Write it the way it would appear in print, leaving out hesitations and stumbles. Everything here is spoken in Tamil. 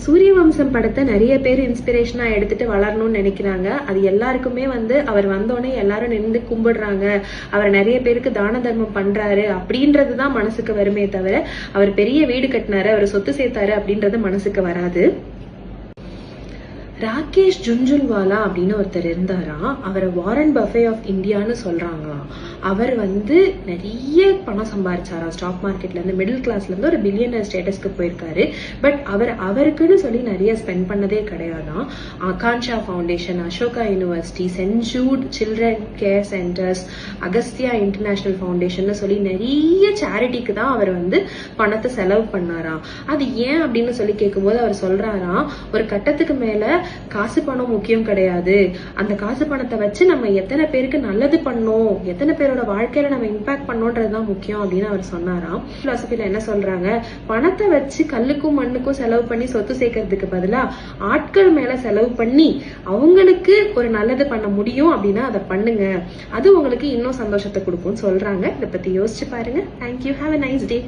சூரியவம்சம் படத்தை நிறைய பேர் இன்ஸ்பிரேஷனா எடுத்துட்டு வளரணும்னு நினைக்கிறாங்க. அது எல்லாருக்குமே அவர் வந்தோடனே எல்லாரும் நின்று கும்பிடுறாங்க, அவர் நிறைய பேருக்கு தான தர்மம் பண்றாரு அப்படின்றதுதான் மனசுக்கு வருமே தவிர அவர் பெரிய வீடு கட்டினாரு, அவர் சொத்து சேர்த்தாரு அப்படின்றது மனசுக்கு வராது. ராகேஷ் ஜுன்ஜுன்வாலா அப்படின்னு ஒருத்தர் இருந்தாராம். அவரை வாரன் பஃபே ஆஃப் இந்தியான்னு சொல்றாங்களாம். அவர் நிறைய பணம் சம்பாதிச்சாராம் ஸ்டாக் மார்க்கெட்ல இருந்து. மிடில் கிளாஸ்ல இருந்து ஒரு பில்லியனர் ஸ்டேட்டஸ்க்கு போயிருக்காரு. பட் அவருக்குன்னு சொல்லி நிறைய ஸ்பெண்ட் பண்ணதே கிடையாதான். Aakanksha foundation, Ashoka university, saint Jude children care centres, Agastya international foundation சொல்லி நிறைய சேரிட்டிக்கு தான் அவர் பணத்தை செலவு பண்ணாராம். அது ஏன் அப்படின்னு சொல்லி கேட்கும்போது அவர் சொல்றாராம், ஒரு கட்டத்துக்கு மேல காசு பணம் முக்கியம் கிடையாது, அந்த காசு பணத்தை வச்சு நம்ம எத்தனை பேருக்கு நல்லது பண்ணோம், எத்தனை பேரோட வாழ்க்கையில நம்ம இம்பாக்ட் பண்ணோன்றதுதான் முக்கியம் அப்படின்னு அவர் சொன்னாராம். பிலாசபில என்ன சொல்றாங்க, பணத்தை வச்சு கல்லுக்கும் மண்ணுக்கும் செலவு பண்ணி சொத்து சேர்க்கறதுக்கு பதிலா ஆட்கள் மேல செலவு பண்ணி அவங்களுக்கு ஒரு நல்லது பண்ண முடியும் அப்படின்னா அதை பண்ணுங்க, அது உங்களுக்கு இன்னும் சந்தோஷத்தை கொடுக்கும்னு சொல்றாங்க. இதை பத்தி யோசிச்சு பாருங்க. Thank you. Have a nice day.